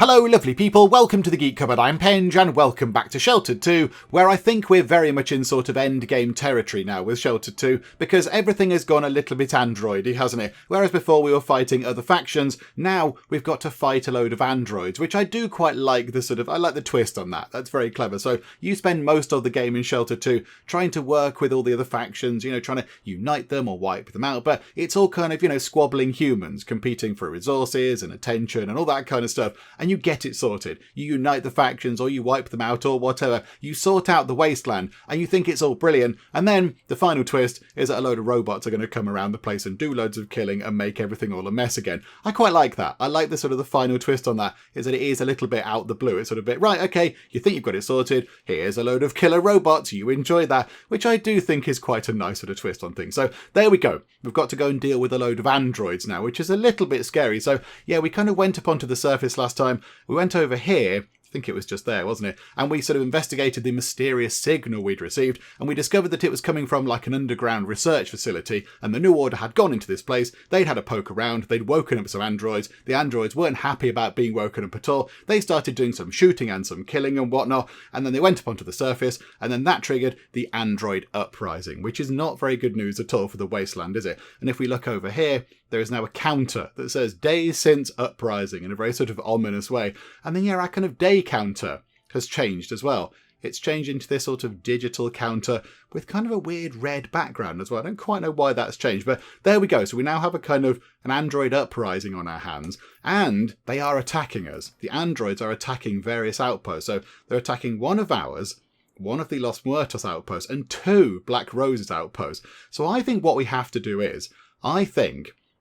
Hello lovely people, welcome to the Geek Cupboard, I'm Penge and welcome back to Sheltered 2, where I think we're very much in sort of endgame territory now with Sheltered 2, because everything has gone a little bit androidy, hasn't it? Whereas before we were fighting other factions, now we've got to fight a load of androids, which I do quite like I like the twist on that, that's very clever. So you spend most of the game in Sheltered 2 trying to work with all the other factions, trying to unite them or wipe them out, but it's all kind of, squabbling humans competing for resources and attention and all that kind of stuff. And you get it sorted. You unite the factions or you wipe them out or whatever. You sort out the wasteland and you think it's all brilliant. And then the final twist is that a load of robots are going to come around the place and do loads of killing and make everything all a mess again. I quite like that. I like the final twist on that is that it is a little bit out the blue. It's sort of a bit, right, okay, you think you've got it sorted. Here's a load of killer robots. You enjoy that, which I do think is quite a nice sort of twist on things. So there we go. We've got to go and deal with a load of androids now, which is a little bit scary. So yeah, we kind of went up onto the surface last time. We went over here, I think it was just there, wasn't it? And we sort of investigated the mysterious signal we'd received, and we discovered that it was coming from like an underground research facility, and the New Order had gone into this place, they'd had a poke around, they'd woken up some androids, the androids weren't happy about being woken up at all, they started doing some shooting and some killing and whatnot, and then they went up onto the surface, and then that triggered the android uprising, which is not very good news at all for the wasteland, is it? And if we look over here, there is now a counter that says days since uprising in a very sort of ominous way. And then, yeah, our kind of day counter has changed as well. It's changed into this sort of digital counter with kind of a weird red background as well. I don't quite know why that's changed, but there we go. So we now have a kind of an android uprising on our hands, and they are attacking us. The androids are attacking various outposts. So they're attacking one of ours, one of the Los Muertos outposts, and two Black Roses outposts. So I think what we have to do is,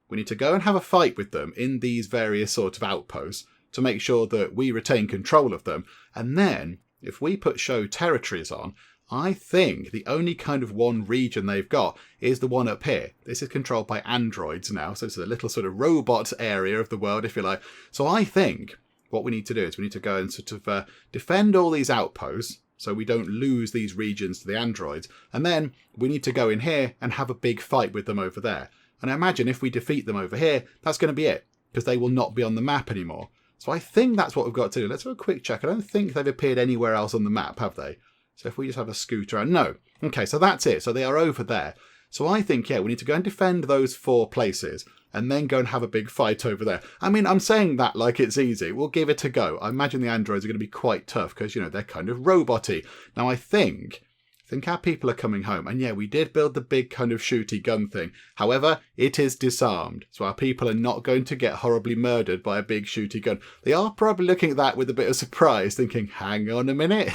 we need to go and have a fight with them in these various sort of outposts to make sure that we retain control of them. And then, if we put show territories on, I think the only kind of one region they've got is the one up here. This is controlled by androids now, so it's a little sort of robot area of the world, if you like. So I think what we need to do is we need to go and sort of defend all these outposts so we don't lose these regions to the androids. And then we need to go in here and have a big fight with them over there. And I imagine if we defeat them over here, that's going to be it, because they will not be on the map anymore. So I think that's what we've got to do. Let's have a quick check. I don't think they've appeared anywhere else on the map, have they? So if we just have a scoot around, no. Okay, so that's it. So they are over there. So I think, yeah, we need to go and defend those 4 places and then go and have a big fight over there. I mean, I'm saying that like it's easy. We'll give it a go. I imagine the androids are going to be quite tough because, they're kind of robot-y. Now, I think our people are coming home. And yeah, we did build the big kind of shooty gun thing. However, it is disarmed. So our people are not going to get horribly murdered by a big shooty gun. They are probably looking at that with a bit of surprise, thinking, hang on a minute.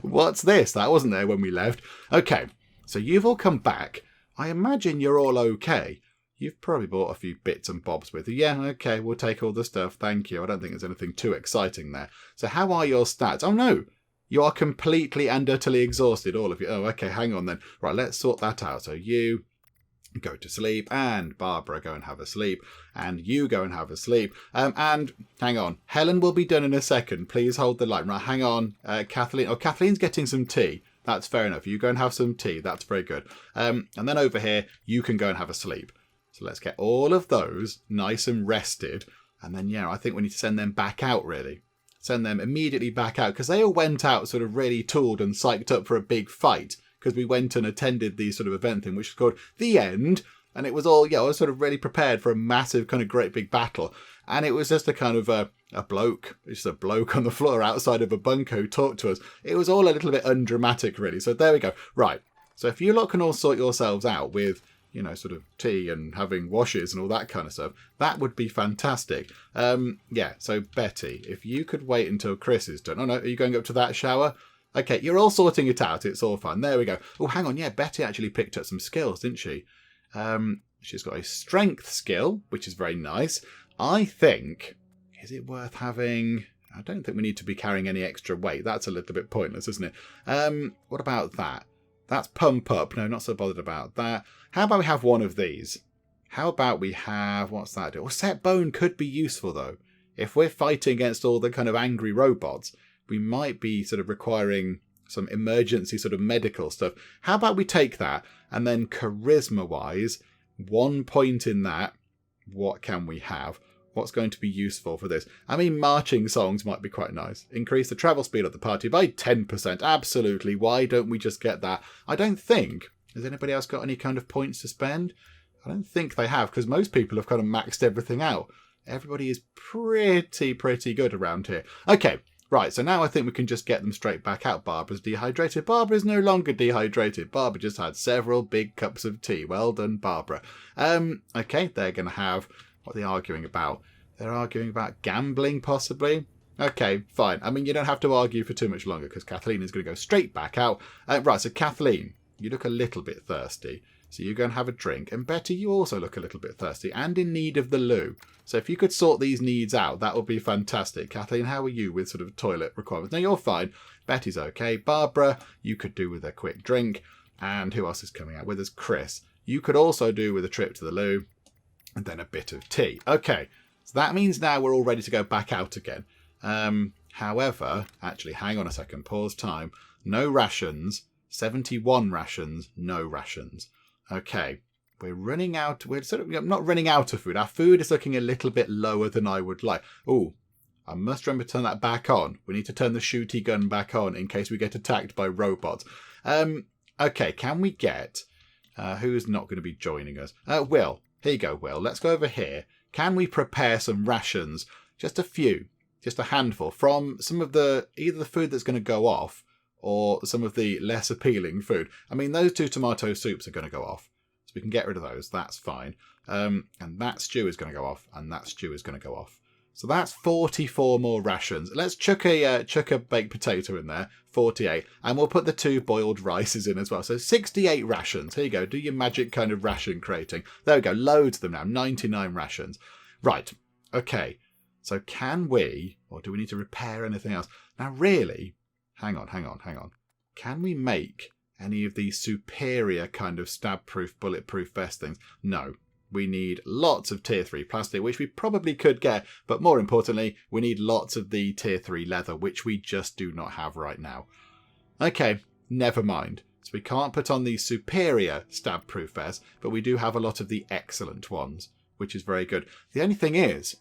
What's this? That wasn't there when we left. Okay, so you've all come back. I imagine you're all okay. You've probably bought a few bits and bobs with you. Yeah, okay, we'll take all the stuff. Thank you. I don't think there's anything too exciting there. So how are your stats? Oh, no. You are completely and utterly exhausted, all of you. Oh, okay, hang on then. Right, let's sort that out. So you go to sleep, and Barbara go and have a sleep, and you go and have a sleep. And hang on, Helen will be done in a second. Please hold the line. Right, hang on, Kathleen. Oh, Kathleen's getting some tea. That's fair enough. You go and have some tea. That's very good. And then over here, you can go and have a sleep. So let's get all of those nice and rested. And then, yeah, I think we need to send them back out, really. Send them immediately back out, because they all went out sort of really tooled and psyched up for a big fight, because we went and attended the sort of event thing, which is called The End, and it was all, I was sort of really prepared for a massive kind of great big battle, and it was just a kind of a bloke on the floor outside of a bunker who talked to us. It was all a little bit undramatic, really. So there we go. Right, so if you lot can all sort yourselves out with sort of tea and having washes and all that kind of stuff, that would be fantastic. Yeah, so Betty, if you could wait until Chris is done. Oh no, are you going up to that shower? Okay, you're all sorting it out. It's all fine. There we go. Oh, hang on. Yeah, Betty actually picked up some skills, didn't she? She's got a strength skill, which is very nice. I think, is it worth having... I don't think we need to be carrying any extra weight. That's a little bit pointless, isn't it? What about that? That's pump up. No, not so bothered about that. How about we have one of these? How about we have... What's that do? Well, set bone could be useful, though. If we're fighting against all the kind of angry robots, we might be sort of requiring some emergency sort of medical stuff. How about we take that, and then charisma-wise, 1 point in that, what can we have? What's going to be useful for this? I mean, marching songs might be quite nice. Increase the travel speed of the party by 10%. Absolutely. Why don't we just get that? I don't think. Has anybody else got any kind of points to spend? I don't think they have, because most people have kind of maxed everything out. Everybody is pretty good around here. Okay, right, so now I think we can just get them straight back out. Barbara's dehydrated. Barbara is no longer dehydrated. Barbara just had several big cups of tea. Well done, Barbara. Okay, they're going to have... What are they arguing about? They're arguing about gambling, possibly. Okay, fine. I mean, you don't have to argue for too much longer, because Kathleen is going to go straight back out. Right, so Kathleen, you look a little bit thirsty. So you go and have a drink. And Betty, you also look a little bit thirsty and in need of the loo. So if you could sort these needs out, that would be fantastic. Kathleen, how are you with sort of toilet requirements? No, you're fine. Betty's okay. Barbara, you could do with a quick drink. And who else is coming out with us? Chris. You could also do with a trip to the loo and then a bit of tea. Okay, so that means now we're all ready to go back out again. However, actually, hang on a second. Pause time. No rations. 71 rations. No rations. Okay, we're running out. We're sort of not running out of food. Our food is looking a little bit lower than I would like. Oh, I must remember to turn that back on. We need to turn the shooty gun back on in case we get attacked by robots. Okay, can we get... who's not going to be joining us? Will. Here you go, Will. Let's go over here. Can we prepare some rations? Just a few. Just a handful. From some of the... Either the food that's going to go off or some of the less appealing food. I mean, those 2 tomato soups are going to go off. So we can get rid of those. That's fine. And that stew is going to go off. And that stew is going to go off. So that's 44 more rations. Let's chuck a baked potato in there. 48. And we'll put the 2 boiled rices in as well. So 68 rations. Here you go. Do your magic kind of ration creating. There we go. Loads of them now. 99 rations. Right. Okay. So can we... Or do we need to repair anything else? Now, really... Hang on. Can we make any of these superior kind of stab-proof, bulletproof vest things? No. We need lots of tier 3 plastic, which we probably could get, but more importantly, we need lots of the tier 3 leather, which we just do not have right now. Okay, never mind. So we can't put on these superior stab-proof vests, but we do have a lot of the excellent ones, which is very good. The only thing is,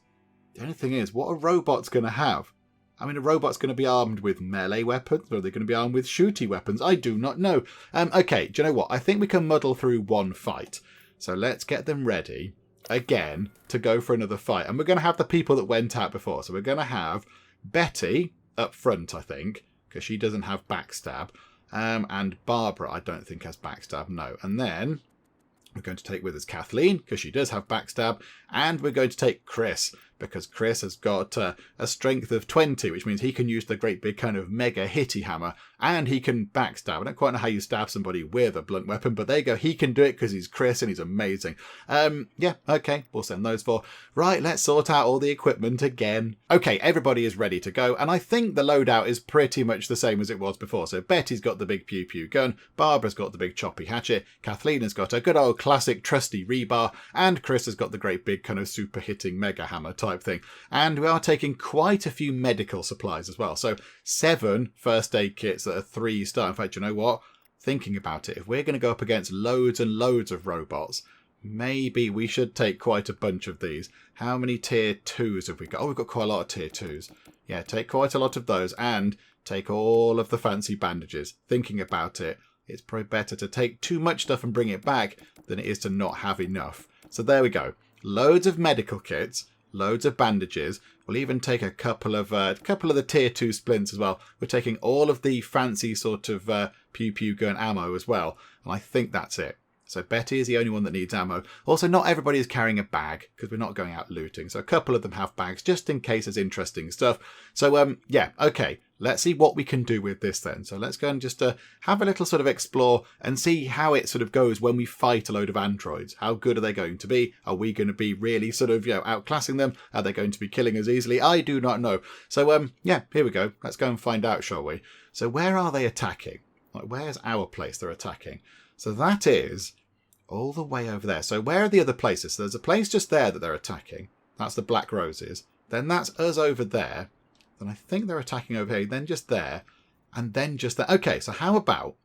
what are robots going to have? I mean, a robot's going to be armed with melee weapons, or are they going to be armed with shooty weapons? I do not know. Okay, do you know what? I think we can muddle through one fight. So let's get them ready, again, to go for another fight. And we're going to have the people that went out before. So we're going to have Betty up front, I think, because she doesn't have backstab. And Barbara, I don't think, has backstab, no. And then we're going to take with us Kathleen, because she does have backstab. And we're going to take Chris, because Chris has got a strength of 20, which means he can use the great big kind of mega hitty hammer, and he can backstab. I don't quite know how you stab somebody with a blunt weapon, but there you go. He can do it because he's Chris and he's amazing. Yeah, okay, we'll send those for. Right, let's sort out all the equipment again. Okay, everybody is ready to go, and I think the loadout is pretty much the same as it was before. So Betty's got the big pew-pew gun, Barbara's got the big choppy hatchet, Kathleen has got a good old classic trusty rebar, and Chris has got the great big kind of super hitting mega hammer type thing. And we are taking quite a few medical supplies as well. So 7 first aid kits that are 3-star. In fact, you know what? Thinking about it, if we're going to go up against loads and loads of robots, maybe we should take quite a bunch of these. How many tier 2s have we got? Oh, we've got quite a lot of tier 2s. Yeah, take quite a lot of those and take all of the fancy bandages. Thinking about it, it's probably better to take too much stuff and bring it back than it is to not have enough. So there we go. Loads of medical kits. Loads of bandages. We'll even take a couple of the tier 2 splints as well. We're taking all of the fancy sort of pew-pew gun ammo as well. And I think that's it. So Betty is the only one that needs ammo. Also, not everybody is carrying a bag because we're not going out looting. So a couple of them have bags just in case there's interesting stuff. So, yeah, okay. Let's see what we can do with this then. So let's go and just have a little sort of explore and see how it sort of goes when we fight a load of androids. How good are they going to be? Are we going to be really sort of, outclassing them? Are they going to be killing us easily? I do not know. So, yeah, here we go. Let's go and find out, shall we? So where are they attacking? Like, where's our place they're attacking? So that is all the way over there. So where are the other places? So there's a place just there that they're attacking. That's the Black Roses. Then that's us over there. Then I think they're attacking over here. Then just there. And then just there. Okay, so how about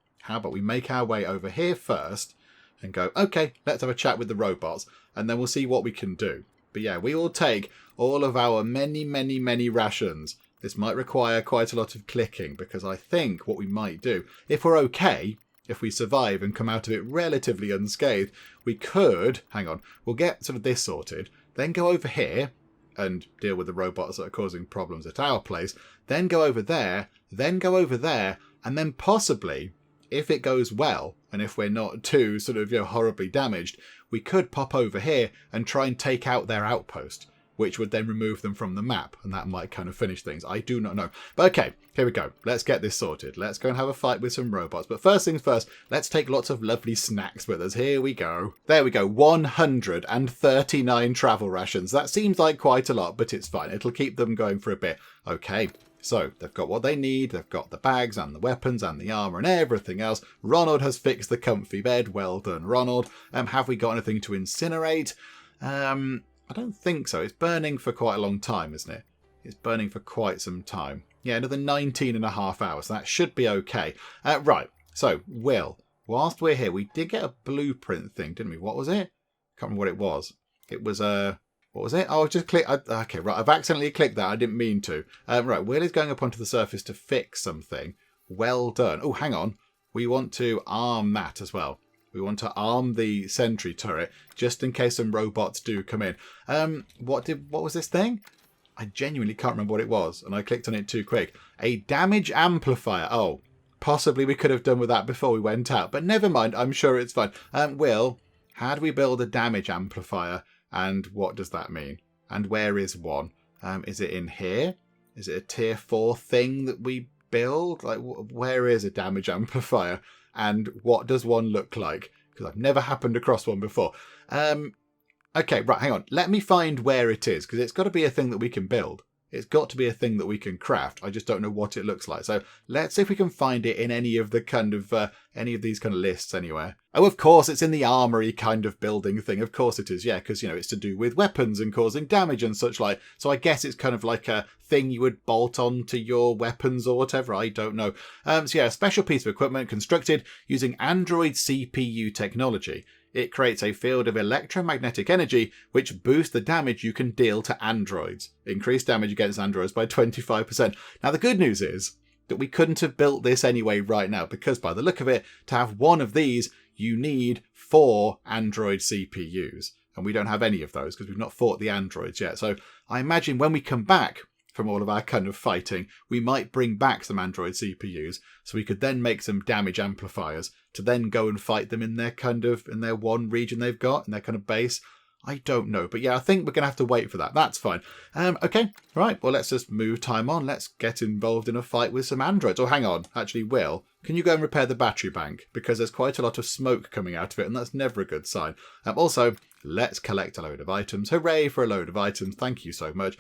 we make our way over here first and go, okay, let's have a chat with the robots. And then we'll see what we can do. But yeah, we will take all of our many rations. This might require quite a lot of clicking, because I think what we might do, if we're okay, if we survive and come out of it relatively unscathed, we could, hang on, we'll get sort of this sorted, then go over here and deal with the robots that are causing problems at our place, then go over there, and then possibly, if it goes well, and if we're not too sort of, horribly damaged, we could pop over here and try and take out their outpost, which would then remove them from the map, and that might kind of finish things. I do not know. But okay, here we go. Let's get this sorted. Let's go and have a fight with some robots. But first things first, let's take lots of lovely snacks with us. Here we go. There we go. 139 travel rations. That seems like quite a lot, but it's fine. It'll keep them going for a bit. Okay. So, they've got what they need, they've got the bags and the weapons and the armour and everything else. Ronald has fixed the comfy bed. Well done, Ronald. Have we got anything to incinerate? I don't think so. It's burning for quite a long time, isn't it? It's burning for quite some time. Yeah, another 19 and a half hours. That should be okay. Right, so, Will, whilst we're here, we did get a blueprint thing, didn't we? What was it? Can't remember what it was. It was what was it? Oh, just click. Okay, right. I've accidentally clicked that. I didn't mean to. Right, Will is going up onto the surface to fix something. Well done. Oh, hang on. We want to arm that as well. We want to arm the sentry turret just in case some robots do come in. What was this thing? I genuinely can't remember what it was, and I clicked on it too quick. A damage amplifier. Oh, possibly we could have done with that before we went out, but never mind. I'm sure it's fine. Will, how do we build a damage amplifier? And what does that mean? And where is one? Is it in here? Is it a tier 4 thing that we build? Like, where is a damage amplifier? And what does one look like? Because I've never happened across one before. Okay, right, hang on. Let me find where it is, because it's got to be a thing that we can build. It's got to be a thing that we can craft. I just don't know what it looks like. So let's see if we can find it in any of the any of these kind of lists anywhere. Oh, of course, it's in the armory kind of building thing. Of course it is, yeah, because, it's to do with weapons and causing damage and such like. So I guess it's kind of like a thing you would bolt on to your weapons or whatever. I don't know. So yeah, a special piece of equipment constructed using Android CPU technology. It creates a field of electromagnetic energy which boosts the damage you can deal to androids. Increased damage against androids by 25%. Now the good news is that we couldn't have built this anyway right now, because by the look of it, to have one of these, you need 4 Android CPUs. And we don't have any of those because we've not fought the androids yet. So I imagine when we come back from all of our kind of fighting, we might bring back some Android CPUs so we could then make some damage amplifiers to then go and fight them in their one region they've got, in their kind of base. I don't know, but yeah, I think we're going to have to wait for that. That's fine. Okay, right, well, let's just move time on. Let's get involved in a fight with some androids. Oh, hang on, actually, Will, can you go and repair the battery bank? Because there's quite a lot of smoke coming out of it, and that's never a good sign. Also, let's collect a load of items. Hooray for a load of items. Thank you so much.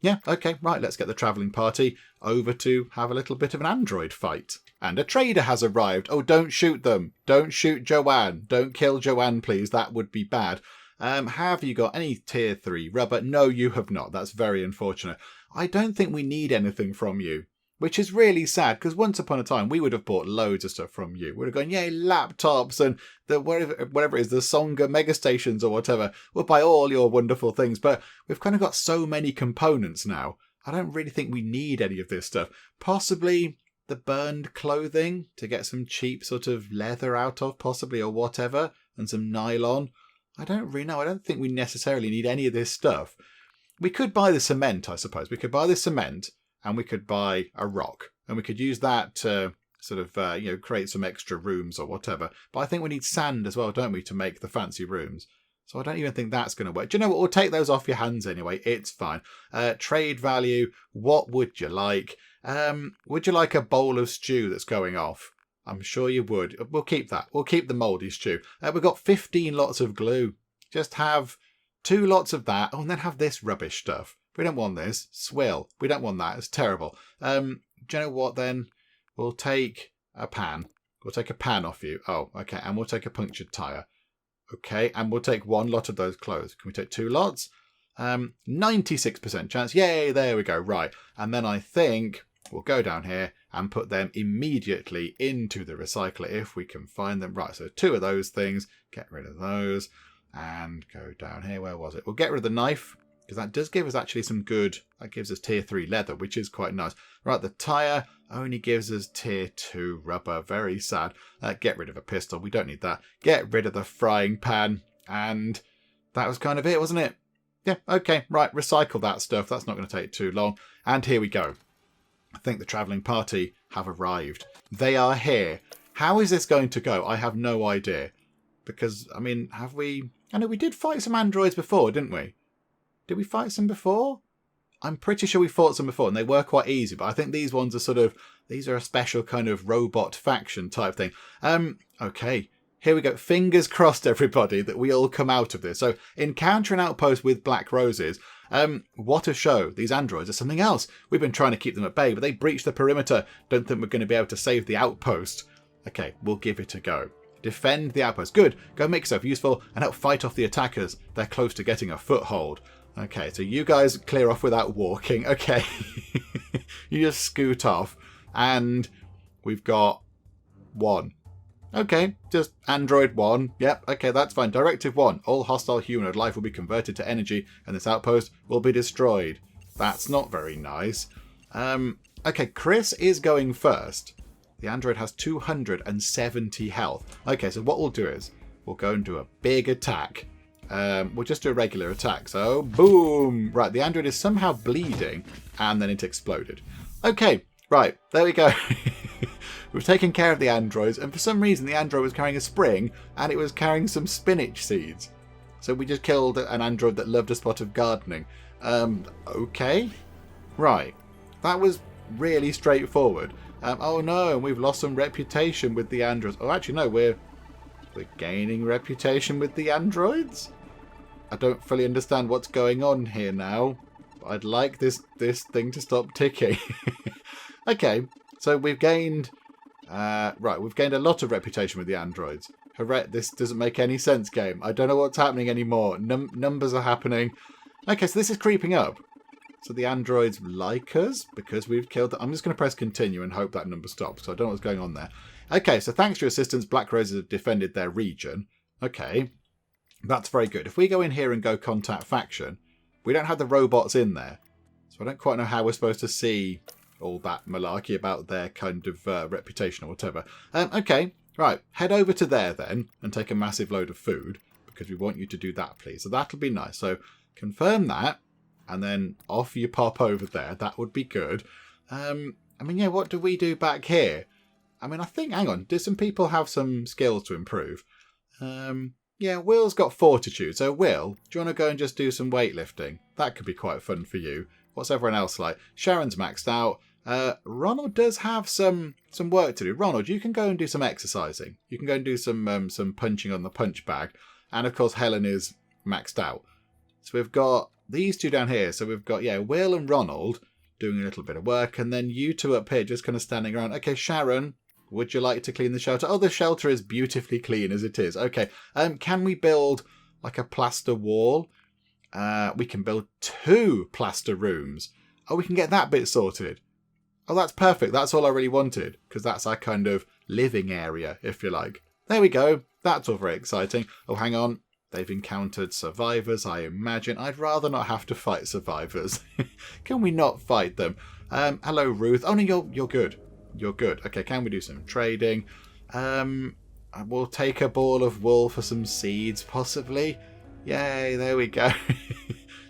Yeah, okay, right, let's get the travelling party over to have a little bit of an android fight. And a trader has arrived. Oh, don't shoot them. Don't shoot Joanne. Don't kill Joanne, please. That would be bad. Have you got any tier 3 rubber? No, you have not. That's very unfortunate. I don't think we need anything from you, which is really sad, because once upon a time we would have bought loads of stuff from you. We would have gone, yay, laptops and the whatever it is, the Songa mega stations or whatever. We'll buy all your wonderful things, but we've kind of got so many components now. I don't really think we need any of this stuff. Possibly the burned clothing to get some cheap sort of leather out of, possibly, or whatever, and some nylon. I don't really know. I don't think we necessarily need any of this stuff. We could buy the cement, I suppose. We could buy the cement and we could buy a rock. And we could use that to sort of, create some extra rooms or whatever. But I think we need sand as well, don't we, to make the fancy rooms. So I don't even think that's going to work. Do you know what? We'll take those off your hands anyway. It's fine. Trade value. What would you like? Would you like a bowl of stew that's going off? I'm sure you would. We'll keep that. We'll keep the mouldy stew. We've got 15 lots of glue. Just have 2 lots of that. Oh, and then have this rubbish stuff. We don't want this. Swill. We don't want that. It's terrible. Do you know what then? We'll take a pan. We'll take a pan off you. Oh, okay. And we'll take a punctured tyre. Okay. And we'll take 1 lot of those clothes. Can we take 2 lots? 96% chance. Yay, there we go. Right. And then I think we'll go down here and put them immediately into the recycler if we can find them. Right, so 2 of those things. Get rid of those. And go down here. Where was it? We'll get rid of the knife, because that does give us actually some good... That gives us tier 3 leather, which is quite nice. Right, the tyre only gives us tier 2 rubber. Very sad. Get rid of a pistol. We don't need that. Get rid of the frying pan. And that was kind of it, wasn't it? Yeah, okay. Right, recycle that stuff. That's not going to take too long. And here we go. I think the travelling party have arrived. They are here. How is this going to go? I have no idea. Because, I mean, have we... I know we did fight some androids before, didn't we? Did we fight some before? I'm pretty sure we fought some before, and they were quite easy. But I think these ones are sort of... These are a special kind of robot faction type thing. Okay. Here we go. Fingers crossed, everybody, that we all come out of this. So, encounter an outpost with black roses. What a show. These androids are something else. We've been trying to keep them at bay, but they breached the perimeter. Don't think we're going to be able to save the outpost. Okay, we'll give it a go. Defend the outpost. Good. Go make yourself useful and help fight off the attackers. They're close to getting a foothold. Okay, so you guys clear off without walking. Okay. You just scoot off. And we've got 1. Okay, just Android 1. Yep, okay, that's fine. Directive 1. All hostile humanoid life will be converted to energy and this outpost will be destroyed. That's not very nice. Okay, Chris is going first. The android has 270 health. Okay, so what we'll do is we'll go and do a big attack. We'll just do a regular attack. So, boom! Right, the android is somehow bleeding and then it exploded. Okay, right, there we go. We've taken care of the androids, and for some reason the android was carrying a spring and it was carrying some spinach seeds. So we just killed an android that loved a spot of gardening. Okay. Right. That was really straightforward. Oh no, and we've lost some reputation with the androids. Oh, actually no, we're gaining reputation with the androids? I don't fully understand what's going on here now. I'd like this thing to stop ticking. Okay, so we've gained... right, we've gained a lot of reputation with the androids. This doesn't make any sense, game. I don't know what's happening anymore. Numbers are happening. Okay, so this is creeping up. So the androids like us because we've killed them. I'm just going to press continue and hope that number stops. So I don't know what's going on there. Okay, so thanks to your assistance, Black Roses have defended their region. Okay, that's very good. If we go in here and go contact faction, we don't have the robots in there. So I don't quite know how we're supposed to see all that malarkey about their kind of reputation or whatever. Okay, right. Head over to there then and take a massive load of food because we want you to do that, please. So that'll be nice. So confirm that and then off you pop over there. That would be good. I mean, yeah, what do we do back here? I mean, I think, hang on, do some people have some skills to improve? Yeah, Will's got fortitude. So Will, do you want to go and just do some weightlifting? That could be quite fun for you. What's everyone else like? Sharon's maxed out. Ronald does have some work to do. Ronald, you can go and do some exercising. You can go and do some punching on the punch bag. And of course, Helen is maxed out. So we've got these two down here. So we've got, yeah, Will and Ronald doing a little bit of work. And then you two up here just kind of standing around. Okay, Sharon, would you like to clean the shelter? Oh, the shelter is beautifully clean as it is. Okay, can we build like a plaster wall? We can build 2 plaster rooms. Oh, we can get that bit sorted. Oh, that's perfect. That's all I really wanted, because that's our kind of living area, if you like. There we go. That's all very exciting. Oh, hang on. They've encountered survivors, I imagine. I'd rather not have to fight survivors. Can we not fight them? Hello, Ruth. Oh, no, you're good. You're good. Okay, can we do some trading? We'll take a ball of wool for some seeds, possibly. Yay, there we go.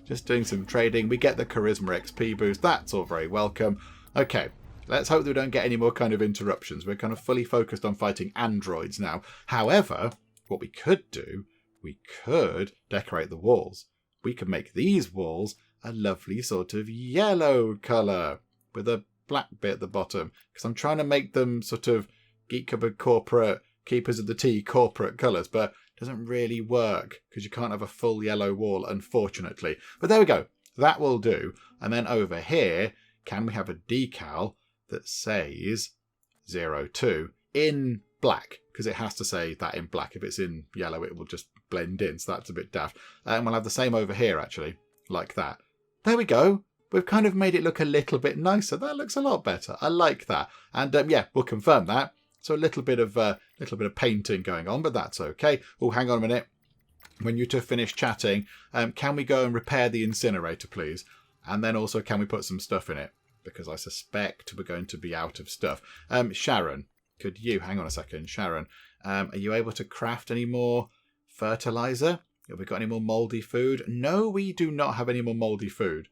Just doing some trading. We get the Charisma XP boost. That's all very welcome. Okay, let's hope that we don't get any more kind of interruptions. We're kind of fully focused on fighting androids now. However, what we could do, we could decorate the walls. We could make these walls a lovely sort of yellow colour with a black bit at the bottom. Because I'm trying to make them sort of Geek Cupboard corporate, Keepers of the Tea corporate colours. But it doesn't really work because you can't have a full yellow wall, unfortunately. But there we go. That will do. And then over here, can we have a decal that says 02 in black? Because it has to say that in black. If it's in yellow, it will just blend in. So that's a bit daft. And we'll have the same over here, actually, like that. There we go. We've kind of made it look a little bit nicer. That looks a lot better. I like that. And yeah, we'll confirm that. So a little bit of painting going on, but that's okay. Oh, hang on a minute. when you two finish chatting, can we go and repair the incinerator, please? And then also, can we put some stuff in it? Because I suspect we're going to be out of stuff. Sharon, could you, hang on a second, Sharon, are you able to craft any more fertilizer? Have we got any more mouldy food? No, we do not have any more mouldy food.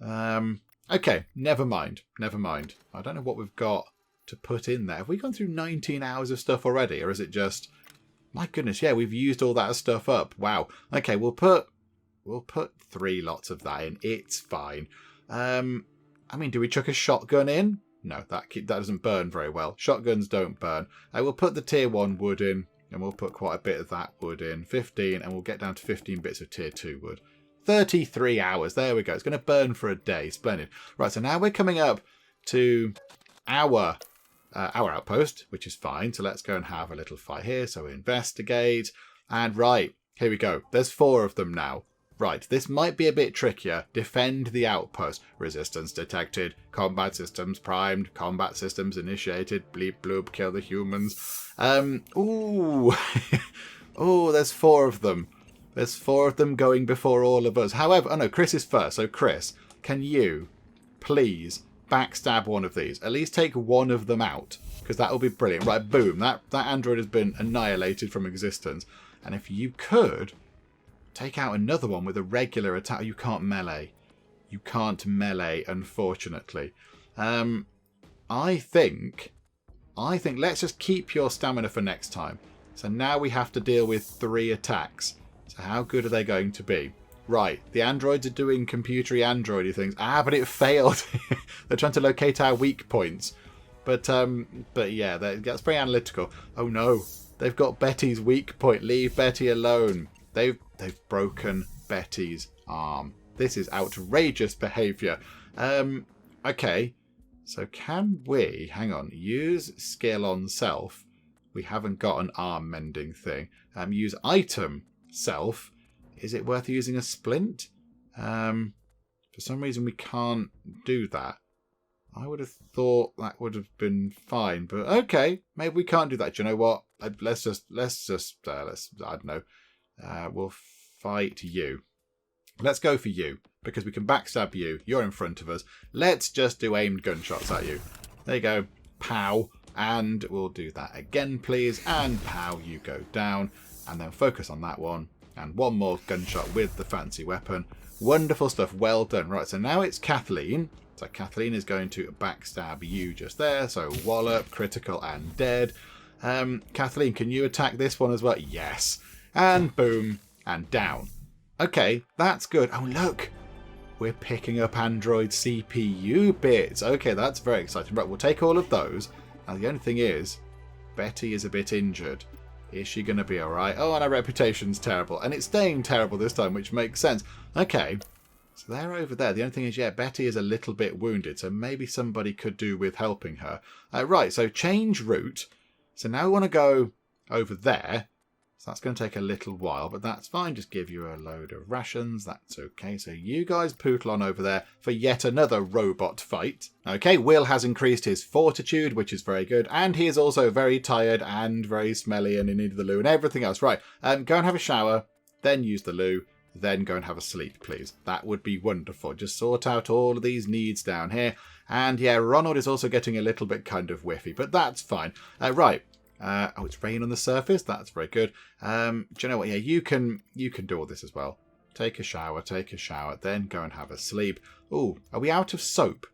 Okay, never mind. I don't know what we've got to put in there. Have we gone through 19 hours of stuff already? Or is it just... My goodness, yeah, we've used all that stuff up. Wow. Okay, we'll put 3 lots of that in. It's fine. I mean, do we chuck a shotgun in? No, that doesn't burn very well. Shotguns don't burn. I will put the tier 1 wood in, and we'll put quite a bit of that wood in. 15, and we'll get down to 15 bits of tier 2 wood. 33 hours. There we go. It's going to burn for a day. Splendid. Right, so now we're coming up to our outpost, which is fine. So let's go and have a little fight here. So we investigate. And right, here we go. There's 4 of them now. Right, this might be a bit trickier. Defend the outpost. Resistance detected. Combat systems primed. Combat systems initiated. Bleep bloop. Kill the humans. Ooh. Oh, there's 4 of them. There's 4 of them going before all of us. However, oh no, Chris is first. So Chris, can you please backstab one of these? At least take one of them out, because that will be brilliant. Right, boom. That android has been annihilated from existence. And if you could take out another one with a regular attack. You can't melee. You can't melee, unfortunately. I think let's just keep your stamina for next time. So now we have to deal with 3 attacks. So how good are they going to be? Right, the androids are doing computery androidy things. But it failed. They're trying to locate our weak points. But yeah, that's very analytical. Oh no, they've got Betty's weak point. Leave Betty alone. They've broken Betty's arm. This is outrageous behaviour. Okay, so can we, hang on, use skill on self. We haven't got an arm mending thing. Use item self. Is it worth using a splint? For some reason we can't do that. I would have thought that would have been fine, but okay, maybe we can't do that. Do you know what? Let's I don't know. We'll fight you. Let's go for you, because we can backstab you. You're in front of us. Let's just do aimed gunshots at you. There you go. Pow. And we'll do that again, please. And pow, you go down. And then focus on that one. And one more gunshot with the fancy weapon. Wonderful stuff. Well done. Right, so now it's Kathleen. So Kathleen is going to backstab you just there. So wallop, critical, and dead. Kathleen, can you attack this one as well? Yes. And boom, and down. Okay, that's good. Oh, look. We're picking up Android CPU bits. Okay, that's very exciting. Right, we'll take all of those. Now, the only thing is, Betty is a bit injured. Is she going to be all right? Oh, and her reputation's terrible. And it's staying terrible this time, which makes sense. Okay, so they're over there. The only thing is, yeah, Betty is a little bit wounded. So maybe somebody could do with helping her. Right, so change route. So now we want to go over there. So that's going to take a little while, but that's fine. Just give you a load of rations. That's okay. So you guys poodle on over there for yet another robot fight. Okay, Will has increased his fortitude, which is very good. And he is also very tired and very smelly and in need of the loo and everything else. Right, go and have a shower, then use the loo, then go and have a sleep, please. That would be wonderful. Just sort out all of these needs down here. And yeah, Ronald is also getting a little bit kind of whiffy, but that's fine. Right. Oh, it's rain on the surface. That's very good. Do you know what? Yeah, you can do all this as well. Take a shower, then go and have a sleep. Oh, are we out of soap?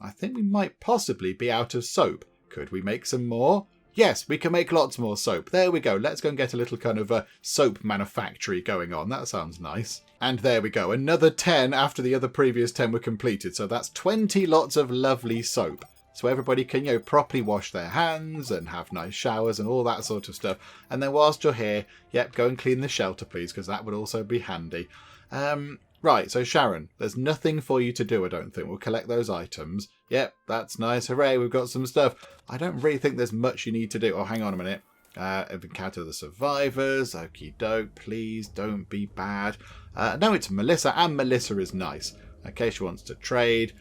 I think we might possibly be out of soap. Could we make some more? Yes, we can make lots more soap. There we go. Let's go and get a little kind of a soap manufactory going on. That sounds nice. And there we go. Another 10 after the other previous 10 were completed. So that's 20 lots of lovely soap. So everybody can, properly wash their hands and have nice showers and all that sort of stuff. And then whilst you're here, yep, go and clean the shelter, please, because that would also be handy. Right, so Sharon, there's nothing for you to do, I don't think. We'll collect those items. Yep, that's nice. Hooray, we've got some stuff. I don't really think there's much you need to do. Oh, hang on a minute. Encounter the survivors. Okie doke, please don't be bad. No, it's Melissa, and Melissa is nice. Okay, she wants to trade.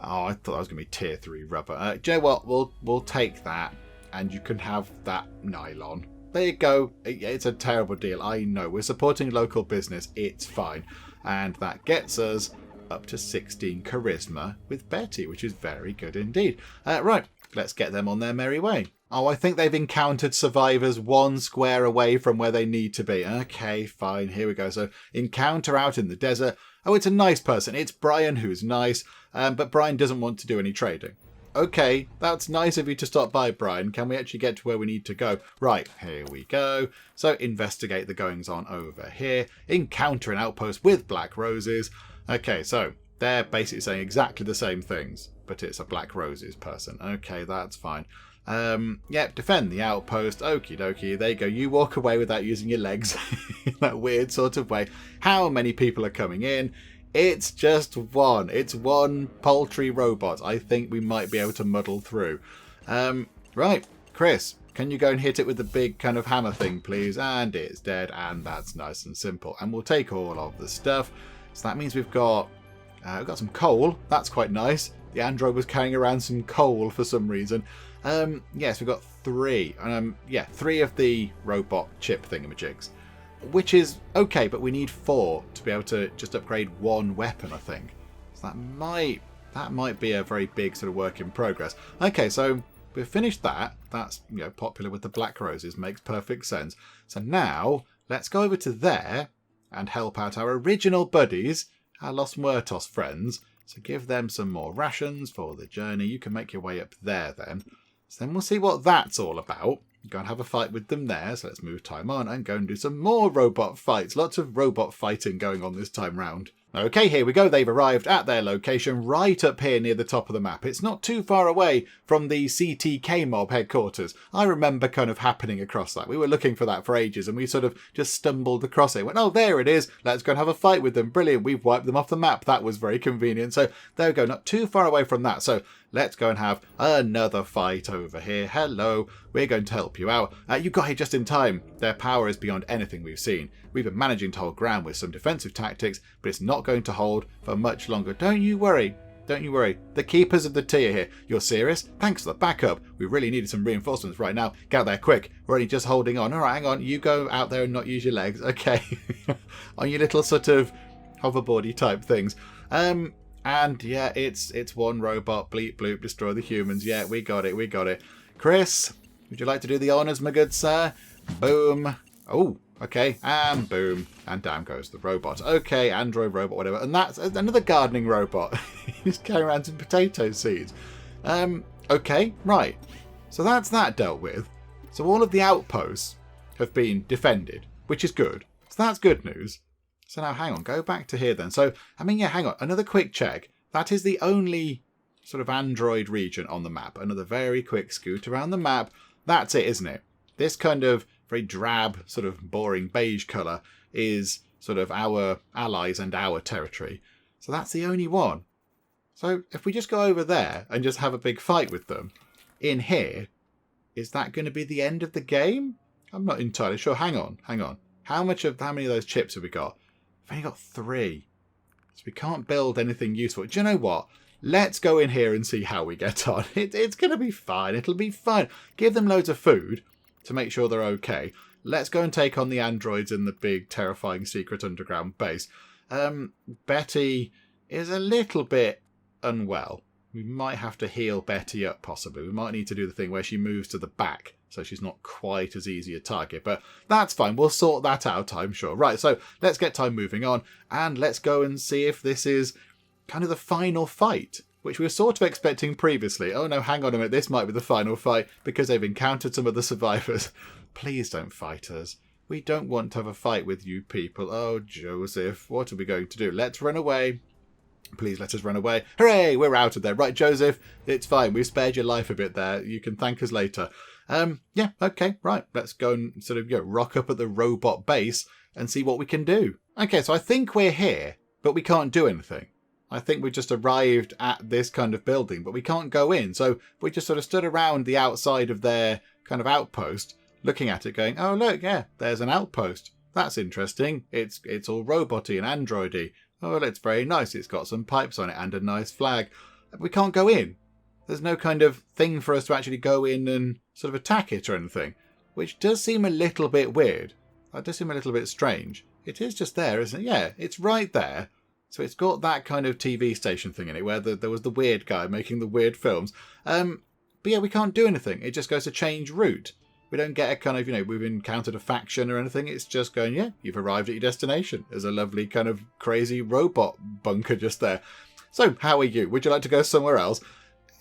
Oh, I thought that was going to be tier 3 rubber. Do you know what? We'll take that, and you can have that nylon. there you go. It's a terrible deal. I know. We're supporting local business. It's fine. And that gets us up to 16 charisma with Betty, which is very good indeed. Right, let's get them on their merry way. Oh, I think they've encountered survivors 1 square away from where they need to be. Okay, fine. Here we go. So, encounter out in the desert. Oh, it's a nice person. It's Brian, who's nice. But Brian doesn't want to do any trading. Okay, that's nice of you to stop by, Brian. Can we actually get to where we need to go? Right, here we go. So, investigate the goings-on over here. Encounter an outpost with black roses. Okay, so they're basically saying exactly the same things, but it's a black roses person. Okay, that's fine. Yep, defend the outpost. Okie dokie. There you go. You walk away without using your legs in that weird sort of way. How many people are coming in? It's just one. It's one poultry robot. I think we might be able to muddle through. Right, Chris, can you go and hit it with the big kind of hammer thing, please? And it's dead, and that's nice and simple. And we'll take all of the stuff. So that means we've got some coal. That's quite nice. The android was carrying around some coal for some reason. Yes, we've got 3. 3 of the robot chip thingamajigs. Which is okay, but we need 4 to be able to just upgrade 1 weapon, I think. So that might be a very big sort of work in progress. Okay, so we've finished that. That's, popular with the black roses. Makes perfect sense. So now, let's go over to there and help out our original buddies, our Los Muertos friends. So give them some more rations for the journey. You can make your way up there then. So then we'll see what that's all about. Go and have a fight with them there. So let's move time on and go and do some more robot fights. Lots of robot fighting going on this time round. Okay, here we go. They've arrived at their location right up here near the top of the map. It's not too far away from the CTK mob headquarters. I remember kind of happening across that. We were looking for that for ages and we sort of just stumbled across it. Went, oh, there it is. Let's go and have a fight with them. Brilliant. We've wiped them off the map. That was very convenient. So there we go. Not too far away from that. So let's go and have another fight over here. Hello. We're going to help you out. You got here just in time. Their power is beyond anything we've seen. We've been managing to hold ground with some defensive tactics, but it's not going to hold for much longer. Don't you worry. Don't you worry. The keepers of the tea are here. You're serious? Thanks for the backup. We really needed some reinforcements right now. Get out there quick. We're only just holding on. All right, hang on. You go out there and not use your legs. Okay. On your little sort of hoverboardy type things. And yeah, it's one robot. Bleep bloop. Destroy the humans. Yeah, we got it. We got it. Chris, would you like to do the honours, my good sir? Boom. Oh. Okay, and boom, and down goes the robot. Okay, android robot, whatever. And that's another gardening robot. He's carrying around some potato seeds. Okay, right. So that's that dealt with. So all of the outposts have been defended, which is good. So that's good news. So now hang on, go back to here then. So, hang on, another quick check. That is the only sort of android region on the map. Another very quick scoot around the map. That's it, isn't it? This kind of very drab, sort of boring beige colour is sort of our allies and our territory. So that's the only one. So if we just go over there and just have a big fight with them in here, is that going to be the end of the game? I'm not entirely sure. Hang on. How many of those chips have we got? We've only got 3. So we can't build anything useful. Do you know what? Let's go in here and see how we get on. It's going to be fine. It'll be fine. Give them loads of food to make sure they're okay. Let's go and take on the androids in the big, terrifying secret underground base. Betty is a little bit unwell. We might have to heal Betty up, possibly. We might need to do the thing where she moves to the back, so she's not quite as easy a target. But that's fine. We'll sort that out, I'm sure. Right, so let's get time moving on, and let's go and see if this is kind of the final fight, which we were sort of expecting previously. Oh no, hang on a minute, this might be the final fight because they've encountered some of the survivors. Please don't fight us. We don't want to have a fight with you people. Oh, Joseph, what are we going to do? Let's run away. Please let us run away. Hooray, we're out of there. Right, Joseph, it's fine. We've spared your life a bit there. You can thank us later. Yeah, okay, right. Let's go and sort of rock up at the robot base and see what we can do. Okay, so I think we're here, but we can't do anything. I think we just arrived at this kind of building, but we can't go in. So we just sort of stood around the outside of their kind of outpost, looking at it going, oh, look, yeah, there's an outpost. That's interesting. It's all roboty and androidy. Oh, it's very nice. It's got some pipes on it and a nice flag. We can't go in. There's no kind of thing for us to actually go in and sort of attack it or anything. which does seem a little bit weird. That does seem a little bit strange. It is just there, isn't it? Yeah, it's right there. So it's got that kind of TV station thing in it where there was the weird guy making the weird films. But yeah, we can't do anything. It just goes to change route. We don't get a kind of, we've encountered a faction or anything. It's just going, yeah, you've arrived at your destination. There's a lovely kind of crazy robot bunker just there. So, how are you? Would you like to go somewhere else?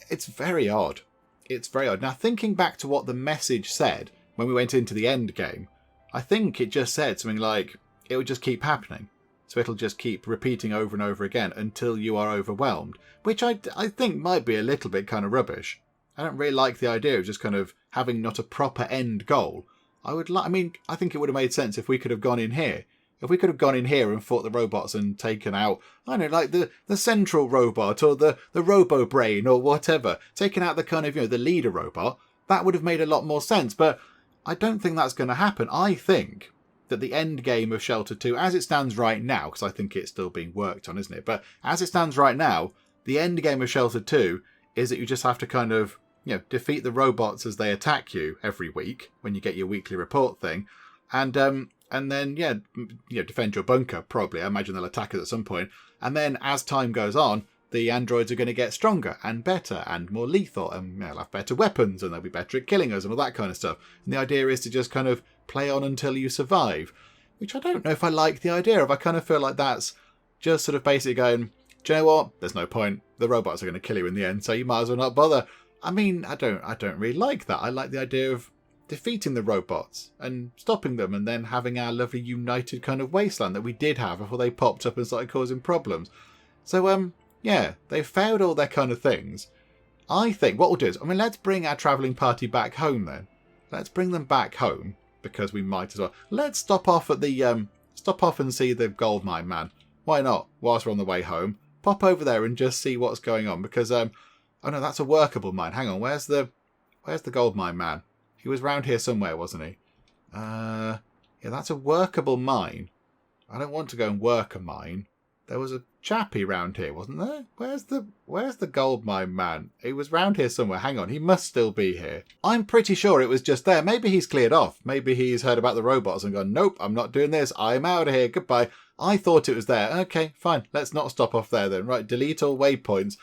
It's very odd. It's very odd. Now, thinking back to what the message said when we went into the end game, I think it just said something like, it would just keep happening. So it'll just keep repeating over and over again until you are overwhelmed, which I think might be a little bit kind of rubbish. I don't really like the idea of just kind of having not a proper end goal. I think it would have made sense if we could have gone in here. If we could have gone in here and fought the robots and taken out, I don't know, like the central robot or the robo-brain or whatever, taken out the kind of, the leader robot, that would have made a lot more sense. But I don't think that's going to happen. I think that the end game of Shelter 2, as it stands right now, because I think it's still being worked on, isn't it? But as it stands right now, the end game of Shelter 2 is that you just have to kind of, defeat the robots as they attack you every week when you get your weekly report thing. And then, defend your bunker, probably. I imagine they'll attack us at some point. And then as time goes on, the androids are going to get stronger and better and more lethal. And they'll have better weapons and they'll be better at killing us and all that kind of stuff. And the idea is to just kind of play on until you survive. Which I don't know if I like the idea of. I kind of feel like that's just sort of basically going, do you know what? There's no point. The robots are going to kill you in the end, so you might as well not bother. I mean, I don't really like that. I like the idea of defeating the robots and stopping them and then having our lovely united kind of wasteland that we did have before they popped up and started causing problems. So, they've failed all their kind of things. I think what we'll do is, let's bring our travelling party back home then. Let's bring them back home because we might as well. Let's stop off at the, stop off and see the gold mine man. Why not? Whilst we're on the way home, pop over there and just see what's going on because, oh no, that's a workable mine. Hang on, where's the gold mine man? He was round here somewhere, wasn't he? Yeah, that's a workable mine. I don't want to go and work a mine. There was a chappie round here, wasn't there? Where's the gold mine man? He was round here somewhere. Hang on, he must still be here. I'm pretty sure it was just there. Maybe he's cleared off. Maybe he's heard about the robots and gone, nope, I'm not doing this. I'm out of here. Goodbye. I thought it was there. Okay, fine. Let's not stop off there then. Right, delete all waypoints.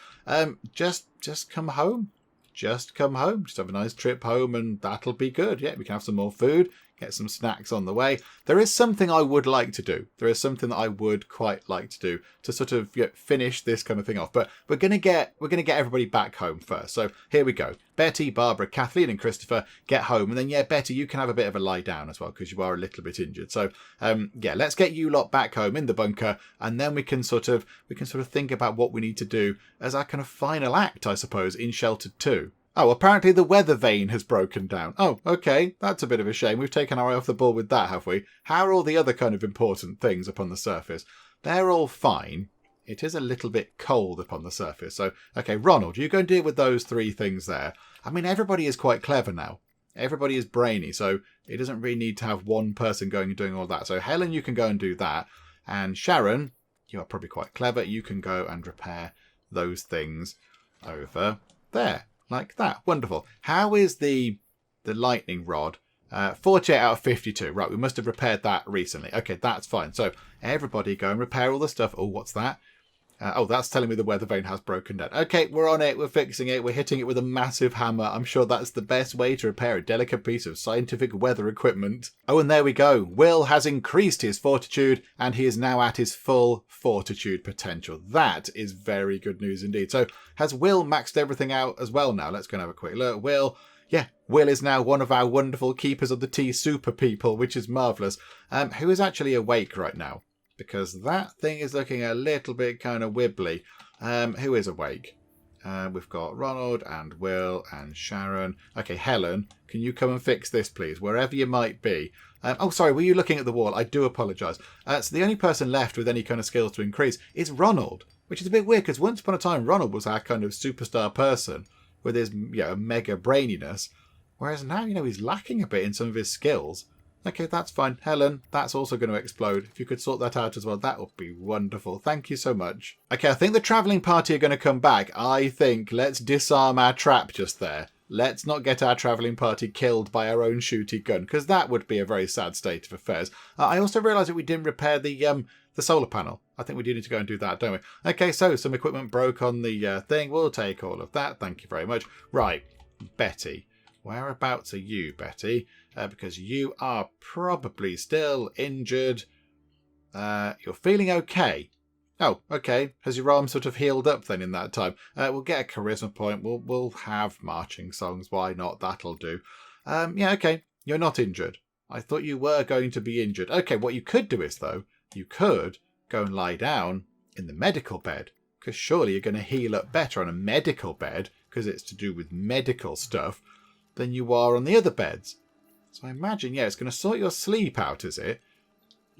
Just come home. Just come home. Just have a nice trip home and that'll be good. Yeah, we can have some more food, get some snacks on the way. There is something I would like to do. There is something that I would quite like to do to sort of finish this kind of thing off. But we're gonna get everybody back home first. So here we go. Betty, Barbara, Kathleen and Christopher get home. And then, Betty, you can have a bit of a lie down as well because you are a little bit injured. So, let's get you lot back home in the bunker. And then we can sort of think about what we need to do as our kind of final act, I suppose, in Shelter 2. Oh, apparently the weather vane has broken down. Oh, okay. That's a bit of a shame. We've taken our eye off the ball with that, have we? How are all the other kind of important things up on the surface? They're all fine. It is a little bit cold up on the surface. So, okay, Ronald, you go and deal with those 3 things there. Everybody is quite clever now. Everybody is brainy, so it doesn't really need to have one person going and doing all that. So, Helen, you can go and do that. And Sharon, you are probably quite clever. You can go and repair those things over there. Like that. Wonderful. How is the lightning rod? 48 out of 52. Right, we must have repaired that recently. Okay, that's fine. So everybody go and repair all the stuff. Oh, what's that? That's telling me the weather vane has broken down. Okay, we're on it. We're fixing it. We're hitting it with a massive hammer. I'm sure that's the best way to repair a delicate piece of scientific weather equipment. Oh, and there we go. Will has increased his fortitude and he is now at his full fortitude potential. That is very good news indeed. So has Will maxed everything out as well now? Let's go and have a quick look. Will is now one of our wonderful keepers of the tea super people, which is marvellous. Who is actually awake right now? Because that thing is looking a little bit kind of wibbly. Who is awake? We've got Ronald and Will and Sharon. Okay, Helen, can you come and fix this, please? Wherever you might be. Sorry, were you looking at the wall? I do apologise. So the only person left with any kind of skills to increase is Ronald, which is a bit weird because once upon a time, Ronald was our kind of superstar person with his mega braininess. Whereas now, he's lacking a bit in some of his skills. Okay, that's fine. Helen, that's also going to explode. If you could sort that out as well, that would be wonderful. Thank you so much. Okay, I think the travelling party are going to come back. I think let's disarm our trap just there. let's not get our travelling party killed by our own shooty gun, because that would be a very sad state of affairs. I also realised that we didn't repair the solar panel. I think we do need to go and do that, don't we? Okay, so some equipment broke on the thing. We'll take all of that. Thank you very much. Right, Betty. Whereabouts are you, Betty? Because you are probably still injured. You're feeling okay. Oh, okay. Has your arm sort of healed up then in that time? We'll get a charisma point. We'll have marching songs. Why not? That'll do. Yeah, okay. You're not injured. I thought you were going to be injured. Okay, what you could do is, though, you could go and lie down in the medical bed. Because surely you're going to heal up better on a medical bed, because it's to do with medical stuff, than you are on the other beds. So I imagine, yeah, it's going to sort your sleep out, is it?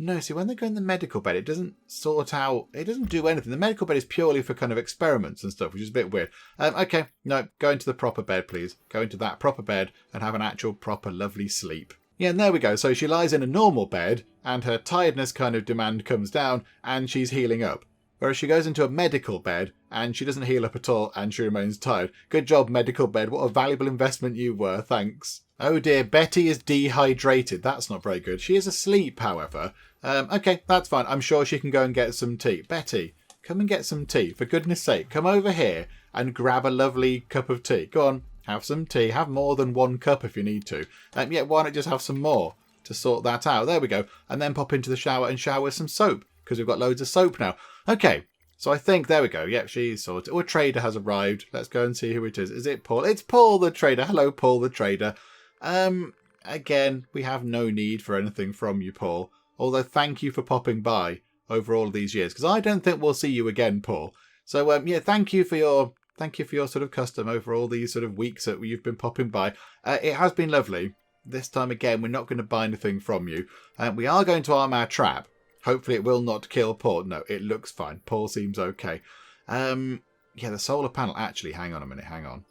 No, see, when they go in the medical bed, it doesn't sort out, it doesn't do anything. The medical bed is purely for kind of experiments and stuff, which is a bit weird. Okay, no, go into the proper bed, please. Go into that proper bed and have an actual proper lovely sleep. Yeah, and there we go. So she lies in a normal bed and her tiredness kind of demand comes down and she's healing up. Whereas she goes into a medical bed and she doesn't heal up at all and she remains tired. Good job, medical bed. What a valuable investment you were. Thanks. Oh dear, Betty is dehydrated. That's not very good. She is asleep, however. Okay, that's fine. I'm sure she can go and get some tea. Betty, come and get some tea. For goodness sake, come over here and grab a lovely cup of tea. Go on, have some tea. Have more than one cup if you need to. Yeah, why not just have some more to sort that out? There we go. And then pop into the shower and shower with some soap, because we've got loads of soap now. Okay, so I think, there we go. Yep, she's sorted. Oh, a trader has arrived. Let's go and see who it is. Is it Paul? It's Paul the trader. Hello, Paul the trader. Again, we have no need for anything from you, Paul. Although, thank you for popping by over all of these years, because I don't think we'll see you again, Paul. So, yeah, thank you for your sort of custom over all these sort of weeks that you've been popping by. It has been lovely. This time again, we're not going to buy anything from you. We are going to arm our trap. Hopefully, it will not kill Paul. No, it looks fine. Paul seems okay. Yeah, the solar panel. Actually, hang on a minute. Hang on.